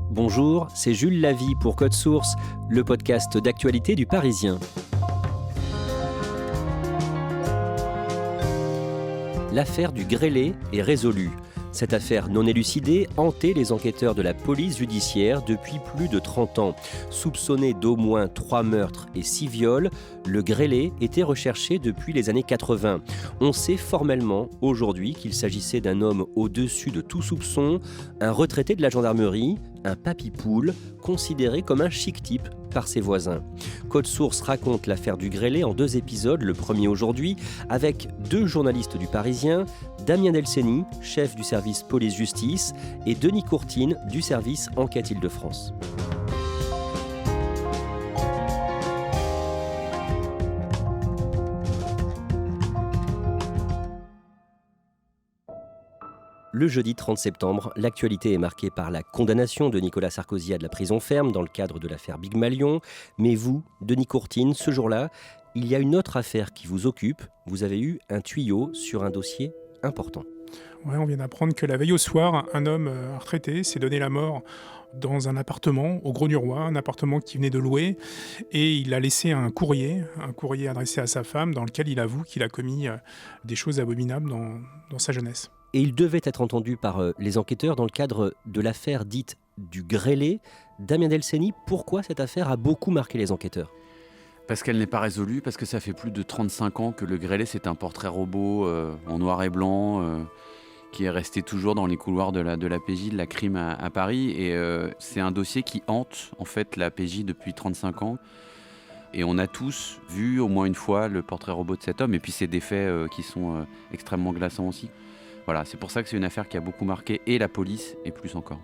Bonjour, c'est Jules Lavie pour Code Source, le podcast d'actualité du Parisien. L'affaire du grêlé est résolue. Cette affaire non élucidée hantait les enquêteurs de la police judiciaire depuis plus de 30 ans. Soupçonné d'au moins 3 meurtres et 6 viols, le grêlé était recherché depuis les années 80. On sait formellement aujourd'hui qu'il s'agissait d'un homme au-dessus de tout soupçon, un retraité de la gendarmerie, un papy-poule, considéré comme un chic type par ses voisins. Code Source raconte l'affaire du grêlé en 2 épisodes, le premier aujourd'hui, avec 2 journalistes du Parisien, Damien Delceni, chef du service police-justice, et Denis Courtine, du service Enquête Île-de-France. Le jeudi 30 septembre, l'actualité est marquée par la condamnation de Nicolas Sarkozy à de la prison ferme dans le cadre de l'affaire Big Malion. Mais vous, Denis Courtine, ce jour-là, il y a une autre affaire qui vous occupe. Vous avez eu un tuyau sur un dossier important. Ouais, on vient d'apprendre que la veille au soir, un homme retraité s'est donné la mort dans un appartement au Grau-du-Roi, un appartement qu'il venait de louer, et il a laissé un courrier adressé à sa femme dans lequel il avoue qu'il a commis des choses abominables dans sa jeunesse. Et il devait être entendu par les enquêteurs dans le cadre de l'affaire dite du grêlé. Damien Delceni, pourquoi cette affaire a beaucoup marqué les enquêteurs ? Parce qu'elle n'est pas résolue, parce que ça fait plus de 35 ans que le grêlé, c'est un portrait robot en noir et blanc qui est resté toujours dans les couloirs de la PJ, de la crime à Paris. Et c'est un dossier qui hante en fait la PJ depuis 35 ans. Et on a tous vu au moins une fois le portrait robot de cet homme. Et puis c'est des faits qui sont extrêmement glaçants aussi. Voilà, c'est pour ça que c'est une affaire qui a beaucoup marqué et la police et plus encore.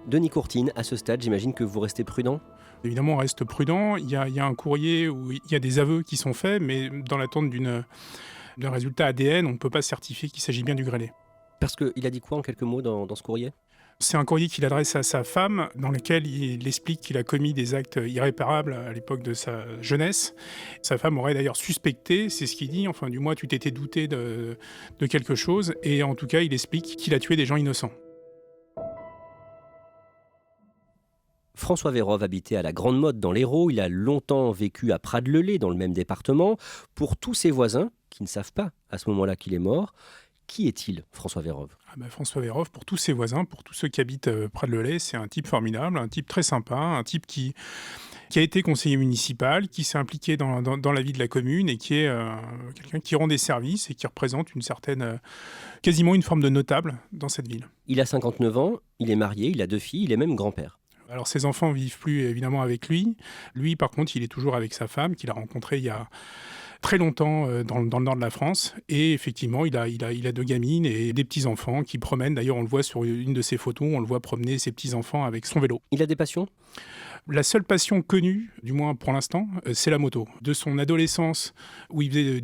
Denis Courtine, à ce stade, j'imagine que vous restez prudent ? Évidemment, on reste prudent. Il y a un courrier où il y a des aveux qui sont faits, mais dans l'attente d'un résultat ADN, on ne peut pas certifier qu'il s'agit bien du grêlé. Parce qu'il a dit quoi en quelques mots dans ce courrier ? C'est un courrier qu'il adresse à sa femme, dans lequel il explique qu'il a commis des actes irréparables à l'époque de sa jeunesse. Sa femme aurait d'ailleurs suspecté, c'est ce qu'il dit, enfin du moins tu t'étais douté de quelque chose, et en tout cas il explique qu'il a tué des gens innocents. François Vérove habitait à la Grande Motte dans l'Hérault. Il a longtemps vécu à Prades-le-Lez, dans le même département. Pour tous ses voisins, qui ne savent pas à ce moment-là qu'il est mort, qui est-il, François Vérove ? François Vérove, pour tous ses voisins, pour tous ceux qui habitent Prades-le-Lez, c'est un type formidable, un type très sympa, un type qui a été conseiller municipal, qui s'est impliqué dans la vie de la commune et qui est quelqu'un qui rend des services et qui représente une certaine, quasiment une forme de notable dans cette ville. Il a 59 ans, il est marié, il a 2 filles, il est même grand-père. Alors ses enfants vivent plus évidemment avec lui. Lui, par contre, il est toujours avec sa femme qu'il a rencontrée il y a très longtemps dans le nord de la France. Et effectivement, il a 2 gamines et des petits-enfants qui promènent. D'ailleurs, on le voit sur une de ses photos, on le voit promener ses petits-enfants avec son vélo. Il a des passions ? La seule passion connue, du moins pour l'instant, c'est la moto. De son adolescence, où il faisait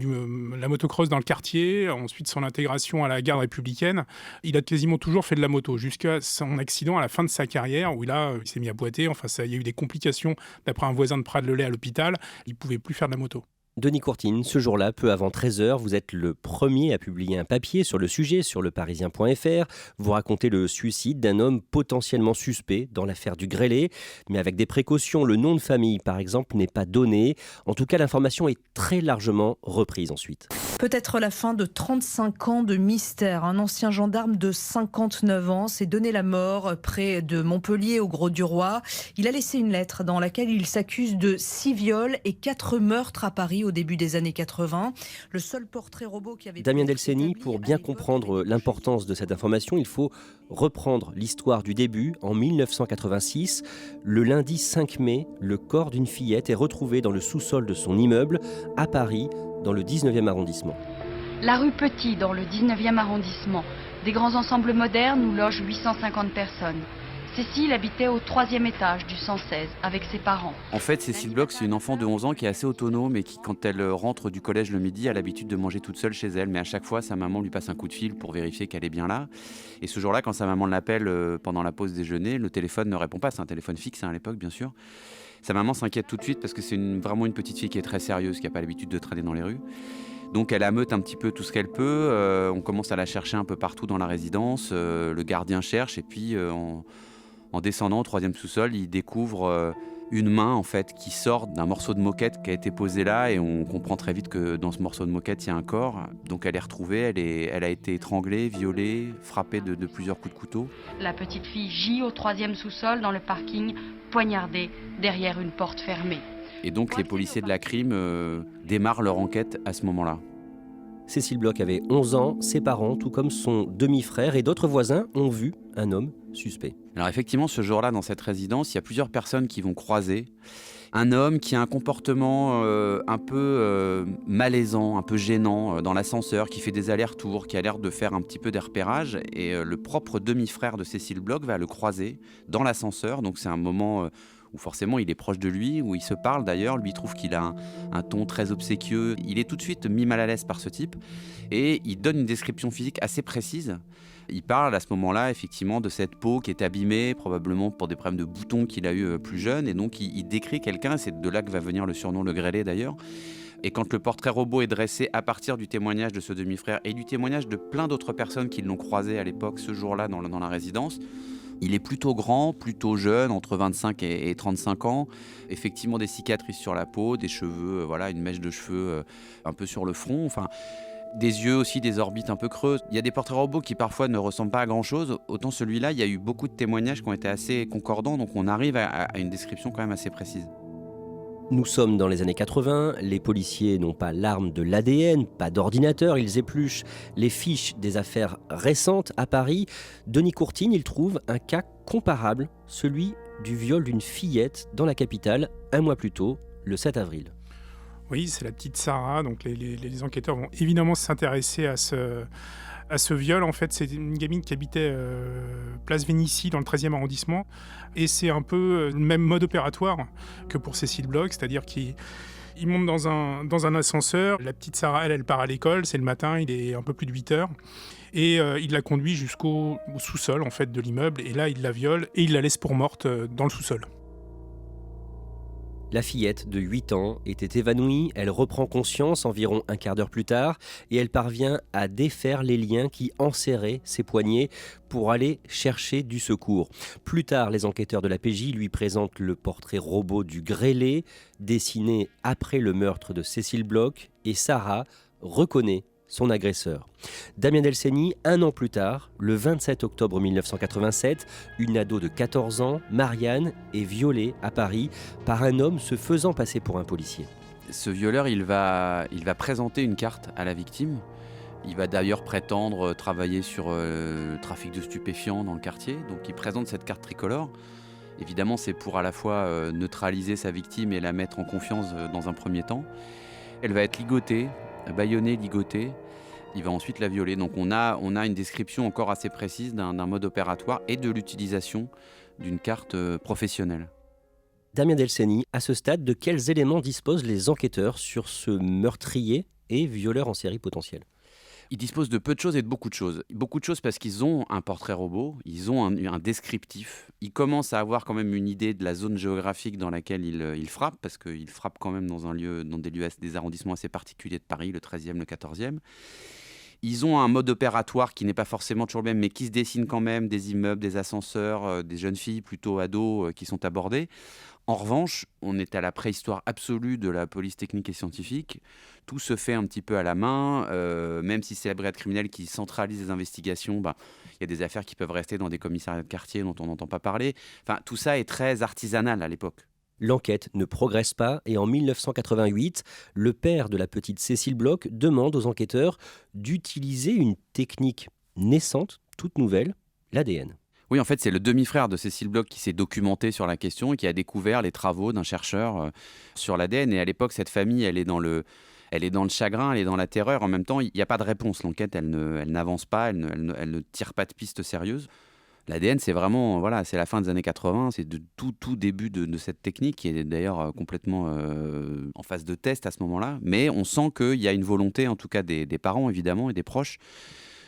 la motocross dans le quartier, ensuite son intégration à la garde républicaine, il a quasiment toujours fait de la moto, jusqu'à son accident à la fin de sa carrière, où il s'est mis à boiter. Enfin, il y a eu des complications, d'après un voisin de Prades-le-Lez à l'hôpital, il ne pouvait plus faire de la moto. Denis Courtine, ce jour-là, peu avant 13h, vous êtes le premier à publier un papier sur le sujet sur leparisien.fr. Vous racontez le suicide d'un homme potentiellement suspect dans l'affaire du grêlé, mais avec des précautions. Le nom de famille, par exemple, n'est pas donné. En tout cas, l'information est très largement reprise ensuite. Peut-être la fin de 35 ans de mystère. Un ancien gendarme de 59 ans s'est donné la mort près de Montpellier, au Grau-du-Roi. Il a laissé une lettre dans laquelle il s'accuse de 6 viols et 4 meurtres à Paris au début des années 80. Le seul portrait robot qui avait... Damien Delceni, pour bien comprendre l'importance de cette information, il faut reprendre l'histoire du début. En 1986, le lundi 5 mai, le corps d'une fillette est retrouvé dans le sous-sol de son immeuble à Paris, dans le 19e arrondissement. La rue Petit, dans le 19e arrondissement. Des grands ensembles modernes où logent 850 personnes. Cécile habitait au 3e étage du 116 avec ses parents. En fait, Cécile Bloch, c'est une enfant de 11 ans qui est assez autonome et qui, quand elle rentre du collège le midi, a l'habitude de manger toute seule chez elle. Mais à chaque fois, sa maman lui passe un coup de fil pour vérifier qu'elle est bien là. Et ce jour-là, quand sa maman l'appelle pendant la pause déjeuner, le téléphone ne répond pas. C'est un téléphone fixe à l'époque, bien sûr. Sa maman s'inquiète tout de suite parce que c'est vraiment une petite fille qui est très sérieuse, qui n'a pas l'habitude de traîner dans les rues. Donc elle ameute un petit peu tout ce qu'elle on commence à la chercher un peu partout dans la résidence. Le gardien cherche et puis... En En descendant au 3e sous-sol, il découvre une main en fait qui sort d'un morceau de moquette qui a été posé là, et on comprend très vite que dans ce morceau de moquette il y a un corps. Donc elle est retrouvée, elle a été étranglée, violée, frappée de plusieurs coups de couteau. La petite fille gît au 3e sous-sol dans le parking, poignardée derrière une porte fermée. Et donc les policiers de la crime démarrent leur enquête à ce moment-là. Cécile Bloch avait 11 ans, ses parents, tout comme son demi-frère et d'autres voisins, ont vu un homme suspect. Alors effectivement, ce jour-là, dans cette résidence, il y a plusieurs personnes qui vont croiser un homme qui a un comportement un peu malaisant, un peu gênant dans l'ascenseur, qui fait des allers-retours, qui a l'air de faire un petit peu des repérages. Et le propre demi-frère de Cécile Bloch va le croiser dans l'ascenseur. Donc c'est un moment où forcément il est proche de lui, où il se parle d'ailleurs. Lui trouve qu'il a un ton très obséquieux. Il est tout de suite mis mal à l'aise par ce type. Et il donne une description physique assez précise. Il parle à ce moment-là effectivement de cette peau qui est abîmée, probablement pour des problèmes de boutons qu'il a eu plus jeune. Et donc il décrit quelqu'un, c'est de là que va venir le surnom le grêlé d'ailleurs. Et quand le portrait robot est dressé à partir du témoignage de ce demi-frère et du témoignage de plein d'autres personnes qui l'ont croisé à l'époque, ce jour-là dans la résidence, il est plutôt grand, plutôt jeune, entre 25 et 35 ans. Effectivement des cicatrices sur la peau, des cheveux, voilà, une mèche de cheveux un peu sur le front, enfin... Des yeux aussi, des orbites un peu creuses. Il y a des portraits robots qui parfois ne ressemblent pas à grand-chose. Autant celui-là, il y a eu beaucoup de témoignages qui ont été assez concordants, donc on arrive à une description quand même assez précise. Nous sommes dans les années 80, les policiers n'ont pas l'arme de l'ADN, pas d'ordinateur, ils épluchent les fiches des affaires récentes à Paris. Denis Courtine, il trouve un cas comparable, celui du viol d'une fillette dans la capitale, un mois plus tôt, le 7 avril. Oui, c'est la petite Sarah, donc les enquêteurs vont évidemment s'intéresser à ce viol. En fait, c'est une gamine qui habitait place Vénitie dans le 13e arrondissement, et c'est un peu le même mode opératoire que pour Cécile Bloch, c'est-à-dire qu'il monte dans un ascenseur, la petite Sarah, elle part à l'école, c'est le matin, il est un peu plus de 8 heures, et il la conduit jusqu'au sous-sol en fait, de l'immeuble, et là il la viole, et il la laisse pour morte dans le sous-sol. La fillette de 8 ans était évanouie, elle reprend conscience environ un quart d'heure plus tard et elle parvient à défaire les liens qui enserraient ses poignets pour aller chercher du secours. Plus tard, les enquêteurs de la PJ lui présentent le portrait robot du grêlé, dessiné après le meurtre de Cécile Bloch, et Sarah reconnaît son agresseur. Damien Delceni, un an plus tard, le 27 octobre 1987, une ado de 14 ans, Marianne, est violée à Paris par un homme se faisant passer pour un policier. Ce violeur, il va présenter une carte à la victime. Il va d'ailleurs prétendre travailler sur le trafic de stupéfiants dans le quartier. Donc il présente cette carte tricolore. Évidemment, c'est pour à la fois neutraliser sa victime et la mettre en confiance dans un premier temps. Elle va être ligotée, bâillonnée, ligotée. Il va ensuite la violer. Donc on a une description encore assez précise d'un mode opératoire et de l'utilisation d'une carte professionnelle. Damien Delceni, à ce stade, de quels éléments disposent les enquêteurs sur ce meurtrier et violeur en série potentiel ? Ils disposent de peu de choses et de beaucoup de choses. Beaucoup de choses parce qu'ils ont un portrait robot, ils ont un descriptif. Ils commencent à avoir quand même une idée de la zone géographique dans laquelle ils frappent, parce qu'ils frappent quand même dans des arrondissements assez particuliers de Paris, le 13e, le 14e. Ils ont un mode opératoire qui n'est pas forcément toujours le même, mais qui se dessine quand même, des immeubles, des ascenseurs, des jeunes filles plutôt ados qui sont abordées. En revanche, on est à la préhistoire absolue de la police technique et scientifique. Tout se fait un petit peu à la main, même si c'est la brigade criminelle qui centralise les investigations, y a des affaires qui peuvent rester dans des commissariats de quartier dont on n'entend pas parler. Enfin, tout ça est très artisanal à l'époque. L'enquête ne progresse pas et en 1988, le père de la petite Cécile Bloch demande aux enquêteurs d'utiliser une technique naissante, toute nouvelle, l'ADN. Oui, en fait, c'est le demi-frère de Cécile Bloch qui s'est documenté sur la question et qui a découvert les travaux d'un chercheur sur l'ADN. Et à l'époque, cette famille, elle est dans le chagrin, elle est dans la terreur. En même temps, il n'y a pas de réponse. L'enquête, elle n'avance pas, elle ne tire pas de piste sérieuse. L'ADN, c'est vraiment, c'est la fin des années 80, c'est de tout début de cette technique qui est d'ailleurs complètement en phase de test à ce moment-là. Mais on sent qu'il y a une volonté, en tout cas des parents évidemment et des proches,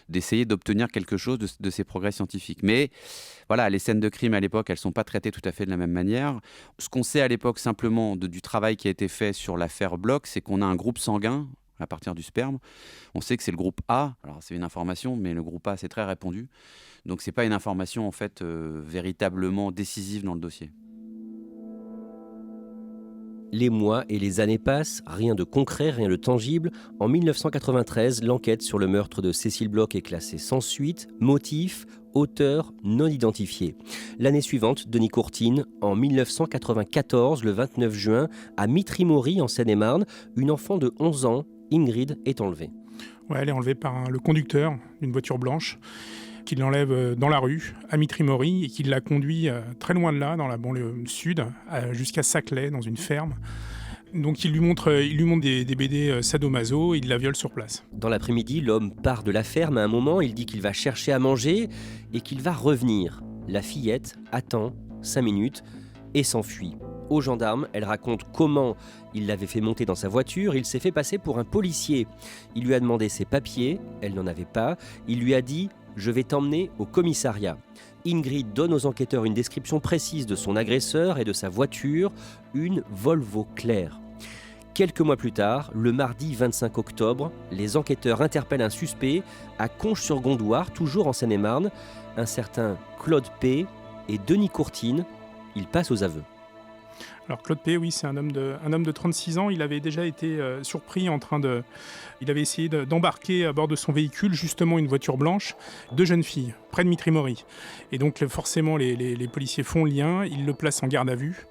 d'essayer d'obtenir quelque chose de ces progrès scientifiques. Mais voilà, les scènes de crime à l'époque, elles ne sont pas traitées tout à fait de la même manière. Ce qu'on sait à l'époque simplement du travail qui a été fait sur l'affaire Bloch, c'est qu'on a un groupe sanguin à partir du sperme. On sait que c'est le groupe A. Alors c'est une information, mais le groupe A c'est très répandu. Donc c'est pas une information en fait véritablement décisive dans le dossier. Les mois et les années passent, rien de concret, rien de tangible. En 1993, l'enquête sur le meurtre de Cécile Bloch est classée sans suite. Motif, auteur non identifié. L'année suivante, Denis Courtine, en 1994, le 29 juin, à Mitry-Mory, en Seine-et-Marne, une enfant de 11 ans, Ingrid, est enlevée. Ouais, elle est enlevée par le conducteur d'une voiture blanche qui l'enlève dans la rue, à Mitry-Mory, et qui la conduit très loin de là, dans la banlieue sud, jusqu'à Saclay, dans une ferme. Donc il lui montre des BD sadomaso, et il la viole sur place. Dans l'après-midi, l'homme part de la ferme à un moment, il dit qu'il va chercher à manger et qu'il va revenir. La fillette attend 5 minutes et s'enfuit. Aux gendarmes, elle raconte comment il l'avait fait monter dans sa voiture, il s'est fait passer pour un policier. Il lui a demandé ses papiers, elle n'en avait pas, il lui a dit « Je vais t'emmener au commissariat ». Ingrid donne aux enquêteurs une description précise de son agresseur et de sa voiture, une Volvo claire. Quelques mois plus tard, le mardi 25 octobre, les enquêteurs interpellent un suspect à Conches-sur-Gondouar, toujours en Seine-et-Marne, un certain Claude P. et Denis Courtine. Ils passent aux aveux. Alors Claude P, oui, c'est un homme de 36 ans. Il avait déjà été surpris il avait essayé d'embarquer à bord de son véhicule justement une voiture blanche, 2 jeunes filles, près de Mitry-Mory. Et donc forcément les policiers font le lien, ils le placent en garde à vue.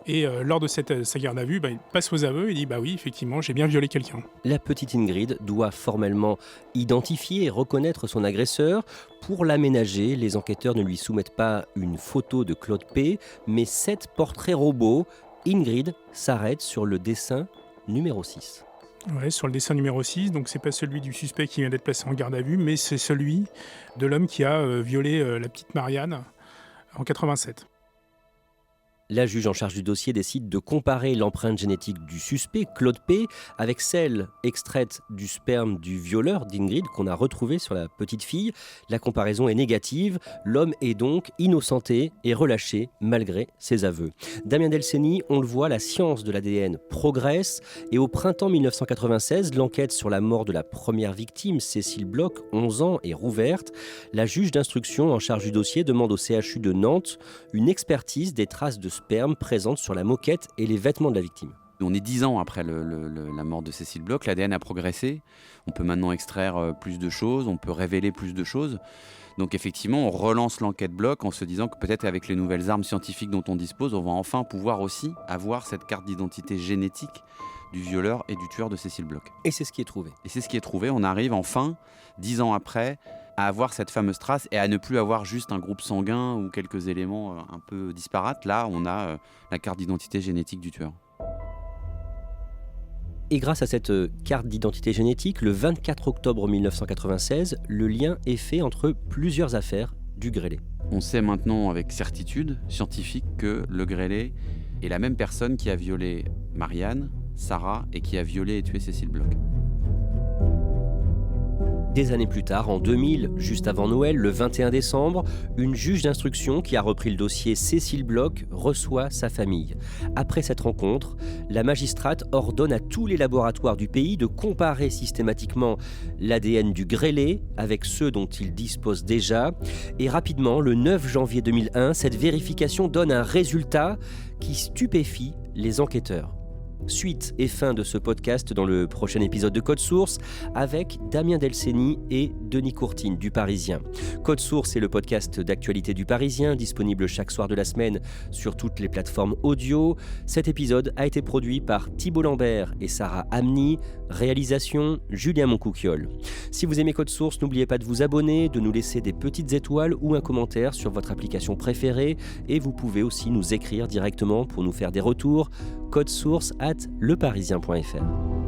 Et lors de sa garde à vue, il passe aux aveux et dit « oui, effectivement, j'ai bien violé quelqu'un ». La petite Ingrid doit formellement identifier et reconnaître son agresseur. Pour l'aménager, les enquêteurs ne lui soumettent pas une photo de Claude P, mais 7 portraits robots. Ingrid s'arrête sur le dessin numéro 6. Ouais, sur le dessin numéro 6, donc c'est pas celui du suspect qui vient d'être placé en garde à vue, mais c'est celui de l'homme qui a violé la petite Marianne en 87. La juge en charge du dossier décide de comparer l'empreinte génétique du suspect, Claude P, avec celle extraite du sperme du violeur d'Ingrid qu'on a retrouvé sur la petite fille. La comparaison est négative. L'homme est donc innocenté et relâché malgré ses aveux. Damien Delceni, on le voit, la science de l'ADN progresse et au printemps 1996, l'enquête sur la mort de la première victime, Cécile Bloch, 11 ans, est rouverte. La juge d'instruction en charge du dossier demande au CHU de Nantes une expertise des traces de sperme présentes sur la moquette et les vêtements de la victime. On est 10 ans après la mort de Cécile Bloch, l'ADN a progressé, on peut maintenant extraire plus de choses, on peut révéler plus de choses. Donc effectivement, on relance l'enquête Bloch en se disant que peut-être avec les nouvelles armes scientifiques dont on dispose, on va enfin pouvoir aussi avoir cette carte d'identité génétique du violeur et du tueur de Cécile Bloch. Et c'est ce qui est trouvé. Et c'est ce qui est trouvé, on arrive enfin, 10 ans après, à avoir cette fameuse trace et à ne plus avoir juste un groupe sanguin ou quelques éléments un peu disparates. Là, on a la carte d'identité génétique du tueur. Et grâce à cette carte d'identité génétique, le 24 octobre 1996, le lien est fait entre plusieurs affaires du grêlé. On sait maintenant avec certitude scientifique que le grêlé est la même personne qui a violé Marianne, Sarah et qui a violé et tué Cécile Bloch. Des années plus tard, en 2000, juste avant Noël, le 21 décembre, une juge d'instruction qui a repris le dossier Cécile Bloch reçoit sa famille. Après cette rencontre, la magistrate ordonne à tous les laboratoires du pays de comparer systématiquement l'ADN du grêlé avec ceux dont ils disposent déjà. Et rapidement, le 9 janvier 2001, cette vérification donne un résultat qui stupéfie les enquêteurs. Suite et fin de ce podcast dans le prochain épisode de Code Source avec Damien Delceni et Denis Courtine du Parisien. Code Source est le podcast d'actualité du Parisien, disponible chaque soir de la semaine sur toutes les plateformes audio. Cet épisode a été produit par Thibault Lambert et Sarah Amni, réalisation Julien Moncouquiol. Si vous aimez Code Source, n'oubliez pas de vous abonner, de nous laisser des petites étoiles ou un commentaire sur votre application préférée et vous pouvez aussi nous écrire directement pour nous faire des retours. codesource@leparisien.fr.